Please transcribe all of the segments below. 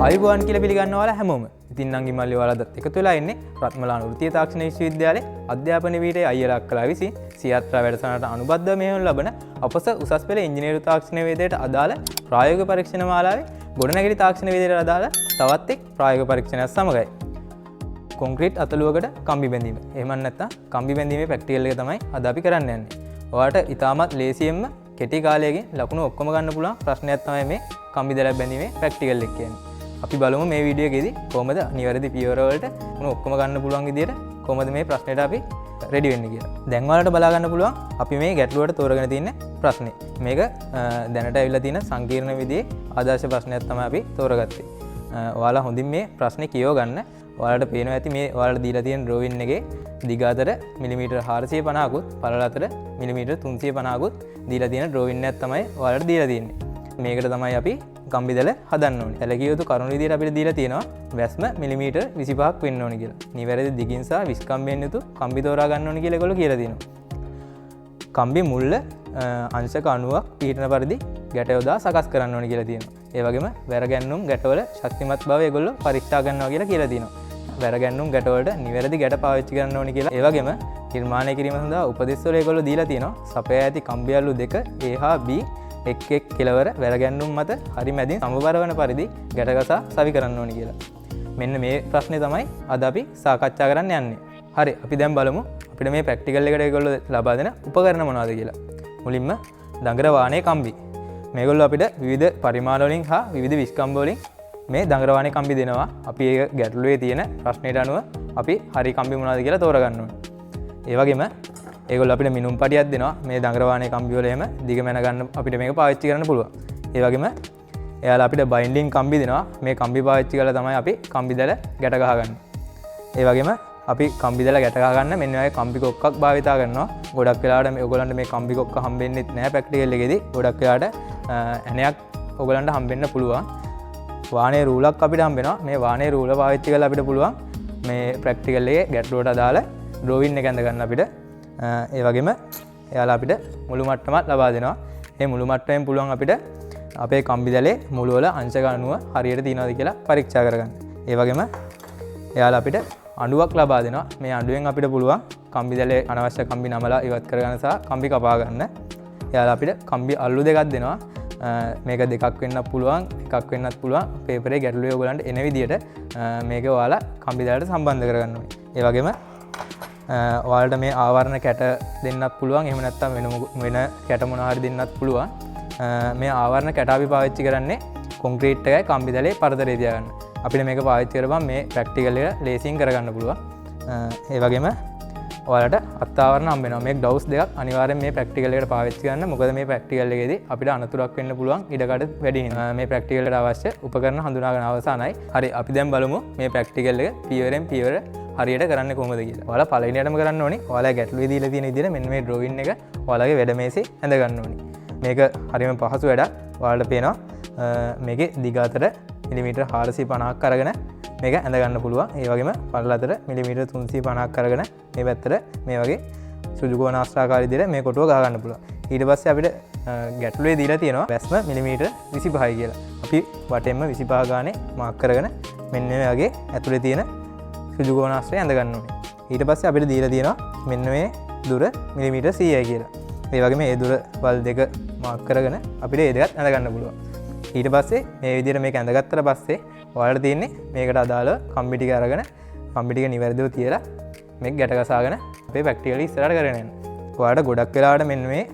ආයුබෝවන් කියලා පිළිගන්න ඔයාලා හැමෝම. ඉතින් නම් ඉමල්ලි ඔයාලටත් එකතු වෙලා ඉන්නේ රත්මලාන වෘත්තීය තාක්ෂණ විශ්වවිද්‍යාලයේ අධ්‍යාපන විභාගයේ අයියලා අක්කලා විසින් සියත්‍රා වැඩසටහනට අනුබද්ධව මෙහෙයවනු ලබන අපස උසස් පෙළ ඉංජිනේරු තාක්ෂණ වේදයට අදාළ ප්‍රායෝගික පරීක්ෂණ මාලාවේ ගොඩනැගිලි තාක්ෂණ වේදයට අදාළ තවත් එක් ප්‍රායෝගික පරීක්ෂණයක් සමගයි. කොන්ක්‍රීට් අතලුවකට කම්බි බැඳීම. එහෙම නැත්නම් කම්බි බැඳීමේ ප්‍රැක්ටිකල් එක තමයි අද අපි කරන්න යන්නේ. ඔයාලට ඉතාමත් ලේසියෙන්ම කෙටි කාලයකින් ලකුණු ඔක්කොම ගන්න පුළුවන් ප්‍රශ්නයක් තමයි මේ කම්බි දලක් බැඳීමේ ප්‍රැක්ටිකල් එක කියන්නේ. අපි බලමු මේ වීඩියෝ එකේදී කොහොමද නිවැරදි පියවර වලට උණු ඔක්කොම ගන්න පුළුවන් විදියට කොහොමද මේ ප්‍රශ්නෙට අපි රෙඩි වෙන්නේ කියලා. දැන් ඔයාලට බලා ගන්න පුළුවන් අපි මේ ගැටලුවට තෝරගෙන තියෙන ප්‍රශ්නේ. මේක දැනට ඇවිල්ලා තියෙන සංකීර්ණ විදිහේ ආදර්ශ ප්‍රශ්නයක් තමයි අපි තෝරගත්තේ. ඔයාලා හොඳින් මේ ප්‍රශ්නේ කියව ගන්න. ඔයාලට පේනවා ඇති මේ ඔයාලට දීලා තියෙන ඩ්‍රෝවින් එකේ දිග අතර මිලිමීටර් 450කුත් පළල අතර මිලිමීටර් 350කුත් දීලා තියෙන ඩ්‍රෝවින් එකක් තමයි ඔයාලට දීලා තියෙන්නේ. මේකට තමයි අපි කම්බි දල හදන්න ඕනේ. සැලකිය යුතු කරුණු විදිහට අපිට දීලා තියෙනවා වැස්ම මිලිමීටර් 25ක් වෙන්න ඕනේ කියලා. නිවැරදි දිගින් සහ විස්කම්බයෙන් යුතු කම්බි තෝරා ගන්න ඕනේ කියලා ඒගොල්ලෝ කියලා තියෙනවා. කම්බි මුල්ල අංශක 90ක් පීඩන පරිදි ගැට යොදා සකස් කරන්න ඕනේ කියලා තියෙනවා. ඒ වගේම වැරගැන්නුම් ගැටවල ශක්තිමත් බව ඒගොල්ලෝ පරීක්ෂා කරනවා කියලා තියෙනවා. වැරගැන්නුම් ගැටවලට නිවැරදි ගැට පාවිච්චි කරන්න ඕනේ කියලා. ඒ වගේම නිර්මාණය කිරීම සඳහා උපදෙස් වල ඒගොල්ලෝ දීලා තියෙනවා. සපයා ඇති කම්බි අල්ලු දෙක A හා B එක් කෙලවර වැරගැන්නුම් මත හරි මැදින් සමබර වන පරිදි ගැටගසා සවි කරන්න ඕනේ කියලා. මෙන්න මේ ප්‍රශ්නේ තමයි අද අපි සාකච්ඡා කරන්න යන්නේ. හරි අපි දැන් බලමු අපිට මේ ප්‍රැක්ටිකල් එකට ඒගොල්ලෝ ලබා දෙන උපකරණ මොනවද කියලා. මුලින්ම දඟර වාහනේ කම්බි. මේගොල්ලෝ අපිට විවිධ පරිමාණ වලින් හා විවිධ විස්කම්බ වලින් මේ දඟර වාහනේ කම්බි දෙනවා. අපි ඒක ගැටලුවේ තියෙන ප්‍රශ්නෙට අනුව අපි හරි කම්බි මොනවද කියලා තෝරගන්න ඕනේ. ඒ වගේම ඒගොල්ලෝ අපිට මිනුම් පටියක් දෙනවා. මේ දඟර වාහනේ කම්බි වල එහෙම දිග මැන ගන්න අපිට මේක පාවිච්චි කරන්න පුළුවන්. ඒ වගේම එයාලා අපිට බයින්ඩින් කම්බි දෙනවා. මේ කම්බි පාවිච්චි කරලා තමයි අපි කම්බි දැල ගැට ගහගන්නේ. ඒ වගේම අපි කම්බි දැල ගැට ගහගන්න මෙන්න ඔය කම්බි කොක්කක් භාවිතා කරනවා. ගොඩක් වෙලාවට මේ ඔයගොල්ලන්ට මේ කම්බි කොක්ක හම්බෙන්නේ නැහැ ප්‍රැක්ටිකල් එකේදී. ගොඩක් වෙලාවට ඇණයක් ඔයගොල්ලන්ට හම්බෙන්න පුළුවන්. වාහනේ රූලක් අපිට හම්බෙනවා. මේ වාහනේ රූල පාවිච්චි කරලා අපිට පුළුවන් මේ ප්‍රැක්ටිකල් එකේ ගැටලුවට අදාළ ඩ්‍රෝවින් එක ඇඳ ගන්න අපිට. ඒ වගේම එයාලා අපිට මුළු මට්ටමක් ලබා දෙනවා. මේ මුළු මට්ටමෙන් පුළුවන් අපිට අපේ කම්බි දැලේ මුළු වල අංශක 90 හරියට තියෙනවද කියලා පරීක්ෂා කරගන්න. ඒ වගේම එයාලා අපිට අඬුවක් ලබා දෙනවා. මේ අඬුවෙන් අපිට පුළුවන් කම්බි දැලේ අනවශ්‍ය කම්බි නමලා ඉවත් කරගන්න සහ කම්බි කපා ගන්න. එයාලා අපිට කම්බි අල්ලු දෙකක් දෙනවා. මේක දෙකක් වෙන්නත් පුළුවන්, එකක් වෙන්නත් පුළුවන්. පේපරේ ගැටලුවේ ඔයගලන්ට එන විදියට මේක ඔයාලා කම්බි දැලට සම්බන්ධ කරගන්න ඕනේ. ඒ වගේම ඔයාලට මේ ආවරණ කැට දෙන්නත් පුළුවන්. එහෙම නැත්නම් වෙන කැට මොනවා හරි දෙන්නත් පුළුවන්. මේ ආවරණ කැට අපි පාවිච්චි කරන්නේ කොන්ක්‍රීට් එකයි කම්බි දැලේ පරතරය තියාගන්න. අපිට මේක පාවිච්චි කරපුවම මේ ප්‍රැක්ටිකල් එක ලේසියෙන් කරගන්න පුළුවන්. ඒ වගේම ඔයාලට අත්ආවරණ හම්බ වෙනවා. මේ ග්ලව්ස් දෙකක් අනිවාර්යෙන් මේ ප්‍රැක්ටිකල් එකට පාවිච්චි කරන්න. මොකද මේ ප්‍රැක්ටිකල් එකේදී අපිට අනතුරක් වෙන්න පුළුවන් ඉඩකඩ වැඩි වෙනවා. මේ ප්‍රැක්ටිකල් එකට අවශ්‍ය උපකරණ හඳුනා ගන්න අවසానයි. හරි අපි දැන් බලමු මේ ප්‍රැක්ටිකල් එක පියවරෙන් පියවර හරියට කරන්න කොහොමද කියලා. ඔයාලා පළවෙනියටම කරන්න ඕනේ ඔයාලා ගැටලුවේ දීලා තියෙන විදිහට මෙන්න මේ ඩ්‍රෝවින් එක ඔයාලගේ වැඩ මේසේ ඇඳ ගන්න ඕනේ. මේක හරියම පහසු වැඩක්. ඔයාලට පේනවා මේකේ දිග අතර මිලිමීටර් 450ක් අරගෙන මේක ඇඳ ගන්න පුළුවන්. ඒ වගේම පළල අතර මිලිමීටර් 350ක් අරගෙන මේ පැත්තට මේ වගේ සුදු කෝණාස්ත්‍රාකාරී විදිහට මේ කොටුව ගහ ගන්න පුළුවන්. ඊට පස්සේ අපිට ගැටලුවේ දීලා තියෙනවා වැස්ම මිලිමීටර් 25යි කියලා. අපි වටෙන්ම 25 ගානේ මාක් කරගෙන මෙන්න මේ වගේ ඇතුලේ තියෙන සුදු කෝණාස්ත්‍රය ඇඳ ගන්න ඕනේ. ඊට පස්සේ අපිට දීලා තියෙනවා මෙන්න මේ දුර මිලිමීටර් 100යි කියලා. ඒ වගේම මේ දුර වල් දෙක මාක් කරගෙන අපිට ඒ දෙකත් ඇඳ ගන්න පුළුවන්. ඊට පස්සේ මේ විදිහට මේක ඇඳගත්තට පස්සේ ඔයාලට තියෙන්නේ මේකට අදාළව කම්බි ටික අරගෙන කම්බි ටික නිවැරදිව තියලා මේක ගැට ගසාගෙන අපේ ප්‍රැක්ටිකල් ඉස්සරහට කරගෙන යන්න. ඔයාලට ගොඩක් වෙලාවට මෙන්න මේ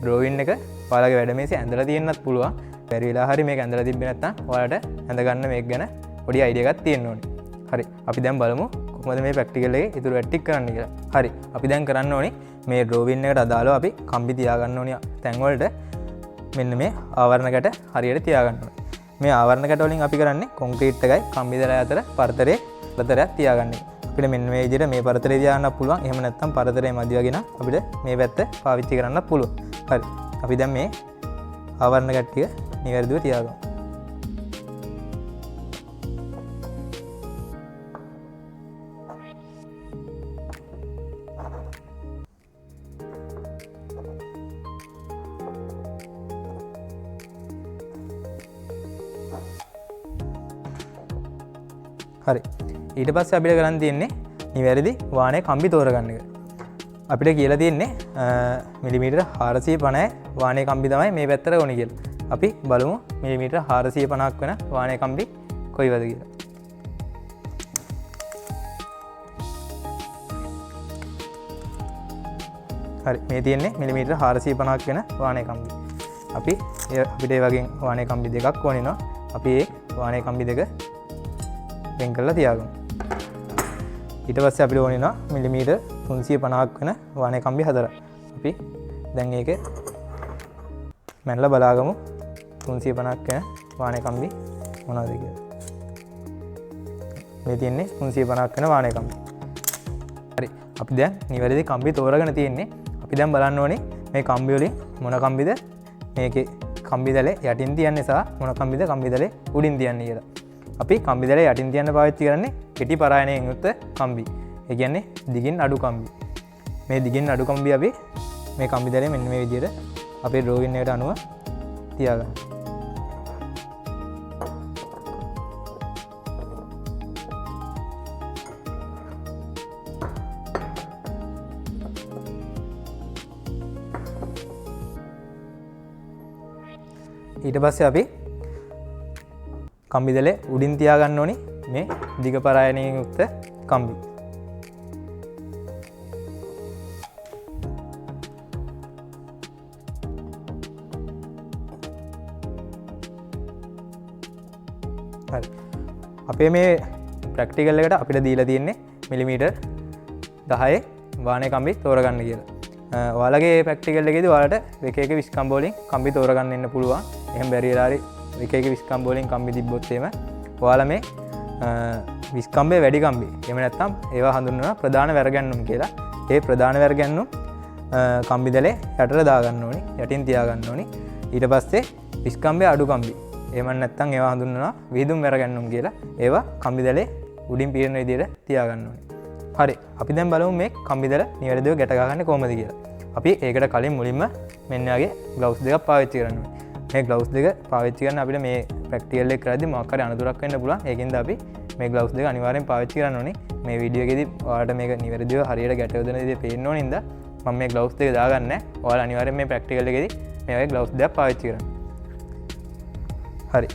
ඩ්‍රෝවින් එක ඔයාලගේ වැඩ මේසේ ඇඳලා තියෙන්නත් පුළුවන්. බැරි වෙලා හරි මේක ඇඳලා තිබ්බේ නැත්නම් ඔයාලට ඇඳ ගන්න මේක ගැන පොඩි අයිඩියා එකක් තියෙන්න ඕනේ. හරි අපි දැන් බලමු කොහොමද මේ ප්‍රැක්ටිකල් එකේ ඉතුරු වැඩ ටික කරන්න කියලා. හරි අපි දැන් කරන්න ඕනේ මේ ඩ්‍රෝවින් එකට අදාළව අපි කම්බි තියාගන්න ඕනේ තැන් වලට මෙන්න මේ ආවරණ කැට හරියට තියාගන්න ඕනේ. මේ ආවරණ කැට වලින් අපි කරන්නේ කොන්ක්‍රීට් එකයි කම්බි දැලයි අතර පරතරයක් තියාගන්න. අපිට මෙන්න මේ විදිහට මේ පරතරය තියාගන්නත් පුළුවන්. එහෙම නැත්නම් පරතරය මදි වගේ නම් අපිට මේ පැත්ත පාවිච්චි කරන්නත් පුළුවන්. හරි අපි දැන් මේ ආවරණ කැට ටික නිවැරදිව තියාගමු. හරි. ඊට පස්සේ අපිට කරන්න තියෙන්නේ නිවැරදි වාණයේ කම්බි තෝරගන්න එක. අපිට කියලා තියෙන්නේ මිලිමීටර 450 වාණයේ කම්බි තමයි මේ පැත්තට ඕනේ කියලා. අපි බලමු මිලිමීටර 450ක් වෙන වාණයේ කම්බි කොයිවද කියලා. හරි, මේ තියෙන්නේ මිලිමීටර 450ක් වෙන වාණයේ කම්බි. අපිට ඒ වගේ වාණයේ කම්බි දෙකක් ඕනේ නවා. අපි ඒ වාණයේ කම්බි දෙක වෙන් කරලා තියාගමු. ඊට පස්සේ අපිට ඕනේ නවා මිලිමීටර 350ක් වෙන වාණයේ කම්බි හතරක්. අපි දැන් ඒක මැනලා බලාගමු 350ක් වෙන වාණයේ කම්බි මොනවද කියලා. මේ තියෙන්නේ 350ක් වෙන වාණයේ කම්බි. හරි, අපි දැන් නිවැරදි කම්බි තෝරගෙන තියෙන්නේ. අපි දැන් බලන්න ඕනේ මේ කම්බි වලින් මොන කම්බිද මේකේ කම්බි දැලේ යටින් තියන්නේ සහ මොන කම්බිද කම්බි දැලේ උඩින් තියන්නේ කියලා. අපි කම්බි දැලේ යටින් තියන්න පාවිච්චි කරන්නේ කෙටි පරායනයෙන් යුක්ත කම්බි. ඒ කියන්නේ දිගින් අඩු කම්බි. මේ දිගින් අඩු කම්බි අපි මේ කම්බි දැලේ මෙන්න මේ විදිහට අපේ ඩ්‍රෝවින් එකට අනුව තියාගන්න. ඊට පස්සේ අපි කම්බි දැලේ උඩින් තියාගන්න ඕනි මේ දිග පරායනයෙන් යුක්ත කම්බි. හරි, අපේ මේ ප්‍රැක්ටිකල් එකට අපිට දීලා තියෙන්නේ මිලිමීටර් 10 වාණයේ කම්බි තෝරගන්න කියලා. ඔයාලගේ ප්‍රැක්ටිකල් එකේදී ඔයාලට එක එක විස්කම්බ වලින් කම්බි තෝරගන්න ඉන්න පුළුවන්. එහෙම බැරි වෙලා හරි එක එක විස්කම්බ වලින් කම්බි තිබ්බොත් එහෙම ඔයාලා මේ විස්කම්බේ වැඩි කම්බි එහෙම නැත්නම් ඒවා හඳුන්වනවා ප්‍රධාන වැරගැන්නුම් කියලා. ඒ ප්‍රධාන වැරගැන්නුම් කම්බි දැලේ යටට දාගන්න ඕනි, යටින් තියාගන්න ඕනි. ඊට පස්සේ විස්කම්බේ අඩු කම්බි එහෙම නැත්නම් ඒවා හඳුන්වනවා විහිදුම් වැරගැන්නුම් කියලා. ඒවා කම්බි දැලේ උඩින් පිරෙන විදිහට තියාගන්න ඕනි. හරි, අපි දැන් බලමු මේ කම්බි දැල නිවැරදිව ගැට ගන්න කොහොමද කියලා. අපි ඒකට කලින් මුලින්ම මෙන්න වගේ ග්ලව්ස් දෙකක් පාවිච්චි කරන්න ඕනේ. මේ ග්ලව්ස් දෙක පාවිච්චි කරන අපිට මේ ප්‍රැක්ටිකල් එක කරද්දී මොකක් හරි අනතුරක් වෙන්න පුළුවන්. ඒකින්ද අපි මේ ග්ලව්ස් දෙක අනිවාර්යෙන් පාවිච්චි කරන්න ඕනේ. මේ වීඩියෝ එකේදී ඔයාලට මේක නිවැරදිව හරියට ගැට යොදන විදිහ පේන්න ඕනේ ඉඳ මම මේ ග්ලව්ස් දෙක දාගන්නේ නැහැ. ඔයාලා අනිවාර්යෙන් මේ ප්‍රැක්ටිකල් එකේදී මේ වගේ ග්ලව්ස් දෙකක් පාවිච්චි කරන්න. හරි,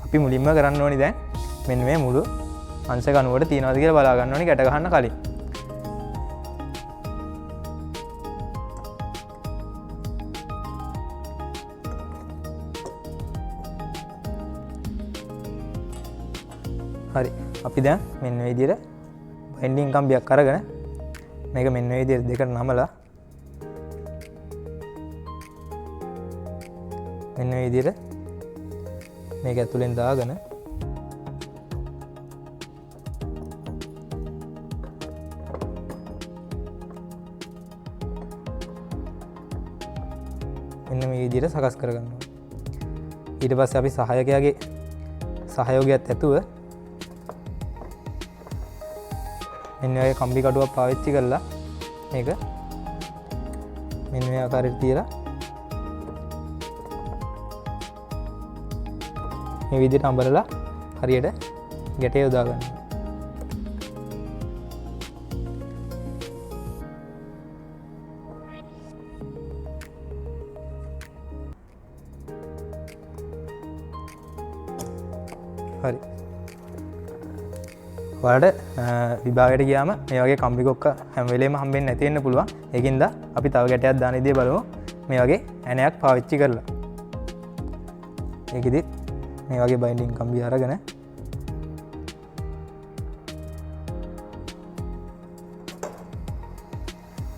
අපි මුලින්ම කරන්න ඕනේ දැන් මෙන්න මේ මුළු අංශ කණුවට තියනවාද කියලා බලා ගන්න ඕනේ ගැට ගන්න කලින්. හරි, අපි දැන් මෙන්න මේ විදිහට බයින්ඩින් කම්බියක් අරගෙන මේක මෙන්න මේ විදිහට දෙකට නමලා මෙන්න මේ විදිහට මේක ඇතුලෙන් දාගෙන මෙන්න මේ විදිහට සකස් කරගන්නවා. ඊට පස්සේ අපි සහායකයාගේ සහයෝගයත් ඇතුව මෙන්න වගේ කම්බි කටුවක් පාවිච්චි කරලා මේක මෙන්න මේ ආකාරයට තියලා මේ විදිහට අඹරලා හරියට ගැටේ යොදා ගන්න. හරි, ඔයාලට විභාගයට ගියාම මේ වගේ කම්බි කොක්ක හැම වෙලේම හම්බෙන්නේ නැති වෙන්න පුළුවන්. ඒකින්ද අපි තව ගැටයක් දාන ඉදිරිය බලමු මේ වගේ ඇණයක් පාවිච්චි කරලා. ඒකෙදි මේ වගේ බයින්ඩින් කම්බි අරගෙන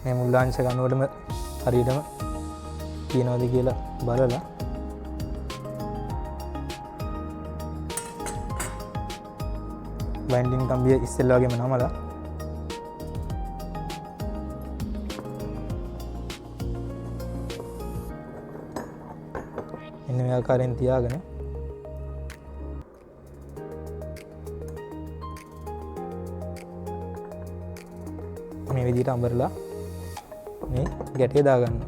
මේ මුල්ලාංශ කනුවටම හරියටම තියනවාද කියලා බලලා බයින්ඩින් කම්බිය ඉස්සෙල්ලා වගේම නමලා මෙන්න මේ ආකාරයෙන් තියාගෙන මේ විදිහට අඹරලා මේ ගැටේ දාගන්න.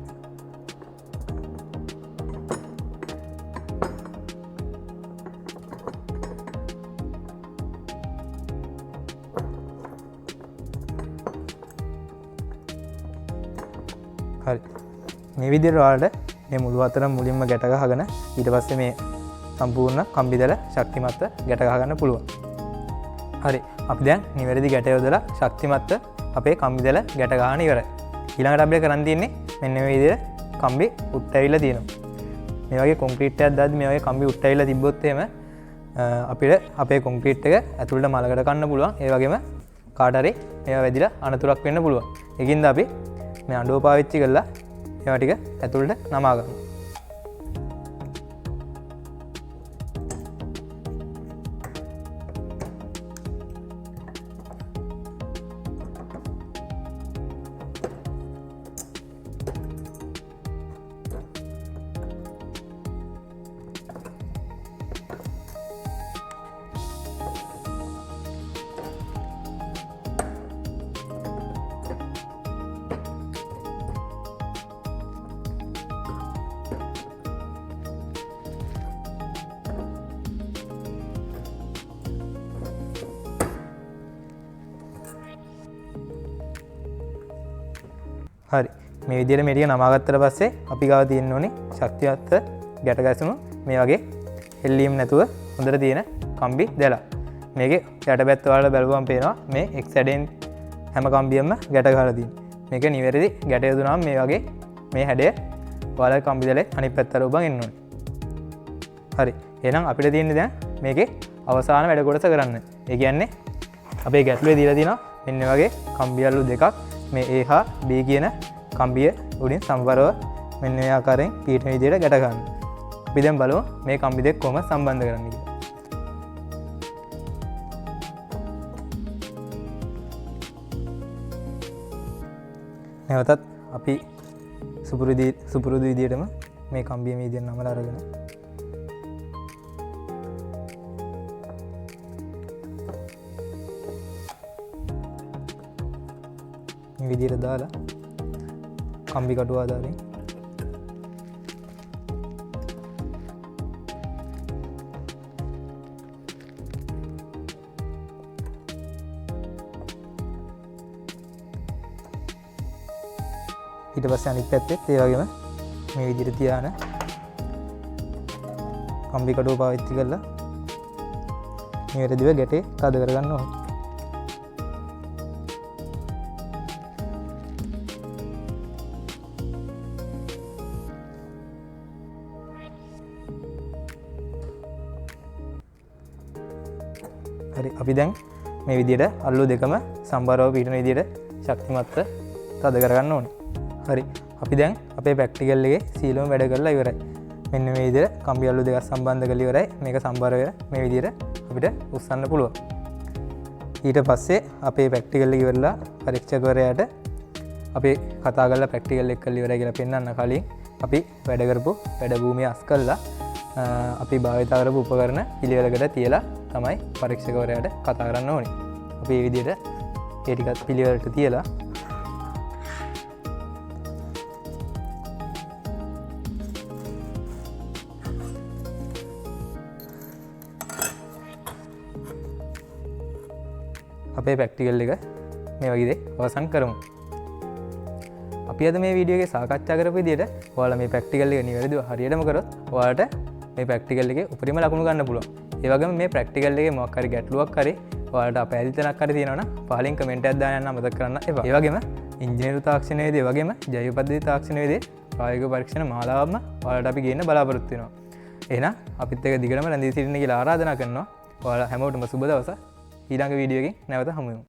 හරි මේ විදිහට ඔයාලට මේ මුළු අතරම මුලින්ම ගැට ගහගෙන ඊට පස්සේ මේ සම්පූර්ණ කම්බි දැල ශක්තිමත්ව ගැට ගහ ගන්න පුළුවන්. හරි අපි දැන් නිවැරදි ගැට යොදලා ශක්තිමත්ව අපේ කම්බි දැල ගැට ගන්න ඉවරයි. ඊළඟට අපිට කරන් තියෙන්නේ මෙන්න මේ විදිහට කම්බි උට්ට ඇවිල්ලා තියෙනවා. මේ වගේ කොන්ක්‍රීට් එකක් දාද්දි මේ වගේ කම්බි උට්ට ඇවිල්ලා තිබ්බොත් එහෙම අපිට අපේ කොන්ක්‍රීට් එක ඇතුළට මලකට කන්න පුළුවන්. ඒ වගේම කාට හරි මේවා වැදිලා අනතුරක් වෙන්න පුළුවන්. ඒකින්ද අපි මේ අඬුව පාවිච්චි කරලා ඒවා ටික ඇතුළට නමා ගන්නවා. හරි මේ විදිහට මේ ටික නමාගත්තට පස්සේ අපි ගාව තියෙන්න ඕනේ ශක්තිවත් ගැට ගැසුණු මේ වගේ එල්ලීම් නැතුව හොඳට තියෙන කම්බි දැලා. මේකේ යට පැත්ත වලට බැලුවම පේනවා මේ එක් සැඩෙන් හැම කම්බියෙම ගැට ගහලා තියෙනවා. මේක නිවැරදි ගැට යොදුනාම මේ වගේ මේ හැඩය ඔයාලගේ කම්බි දැලේ අනිත් පැත්තට උබන් එන්න ඕනේ. හරි එහෙනම් අපිට තියෙන්නේ දැන් මේකේ අවසාන වැඩ කොටස කරන්න. ඒ කියන්නේ අපේ ගැටලුවේ දීලා තියෙනවා මෙන්න වගේ කම්බි අල්ලු දෙකක් මේ A හා B කියන කම්බිය උඩින් සමබරව මෙන්න මේ ආකාරයෙන් පීඨන විදියට ගැට ගන්න. අපි දැන් බලමු මේ කම්බි දෙක කොහොමද සම්බන්ධ කරන්නේ කියලා. නැවතත් අපි සුපුරුදු විදියටම මේ කම්බිය මේ විදියට නමලා අරගෙන මේ විදියට දාලා කම්බි කටුව ආදාරයෙන් ඊට පස්සේ අනිත් පැත්තෙත් ඒ වගේම මේ විදියට තියාන කම්බි කටුව පාවිච්චි කරලා නිවැරදිව ගැටේ තද කරගන්න ඕනේ. හරි අපි දැන් මේ විදියට අල්ලු දෙකම සම්බරව පීඨන විදියට ශක්තිමත්ව තද කරගන්න ඕනේ. හරි අපි දැන් අපේ ප්‍රැක්ටිකල් එකේ සීලම වැඩ කරලා ඉවරයි. මෙන්න මේ විදියට කම්බි අල්ලු දෙකක් සම්බන්ධ කරලා ඉවරයි. මේක සම්බර වෙලා මේ විදියට අපිට උස්සන්න පුළුවන්. ඊට පස්සේ අපේ ප්‍රැක්ටිකල් එක ඉවරලා පරීක්ෂකවරයාට අපි කතා කරලා ප්‍රැක්ටිකල් එක කරලා ඉවරයි කියලා පෙන්වන්න කලින් අපි වැඩ කරපු වැඩ භූමිය අස් කළා අපි භාවිත කරපු උපකරණ පිළිවෙලකට තියලා තමයි පරීක්ෂකවරයාට කතා කරන්න ඕනේ. අපි මේ විදිහට ඒ ටිකත් පිළිවෙලට තියලා අපේ ප්‍රැක්ටිකල් එක මේ වගේ දේ අවසන් කරමු. අපි අද මේ වීඩියෝ එකේ සාකච්ඡා කරපු විදිහට ඔයාලා මේ ප්‍රැක්ටිකල් එක නිවැරදිව හරියටම කරොත් ඔයාලට මේ ප්‍රැක්ටිකල් එකේ උපරිම ලකුණු ගන්න පුළුවන්. ඒ වගේම මේ ප්‍රැක්ටිකල් එකේ මොකක් හරි ගැටලුවක් හරි ඔයාලට අපැහැදිලි තැනක් හරි තියෙනවා නම් පහලින් කමෙන්ට් එකක් දාන්න යන්න අමතක කරන්න එපා. ඒ වගේම ඉංජිනේරු තාක්ෂණයේදී ඒ වගේම ජෛව පද්ධති තාක්ෂණයේදී ප්‍රායෝගික පරීක්ෂණ මාලාවක්ම ඔයාලට අපි ගේන්න බලාපොරොත්තු වෙනවා. එහෙනම් අපිත් එක්ක දිගටම රැඳී සිටින්න කියලා ආරාධනා කරනවා. ඔයාලා හැමෝටම සුබ දවසක්. ඊළඟ වීඩියෝ එකකින් නැවත හමු වෙමු.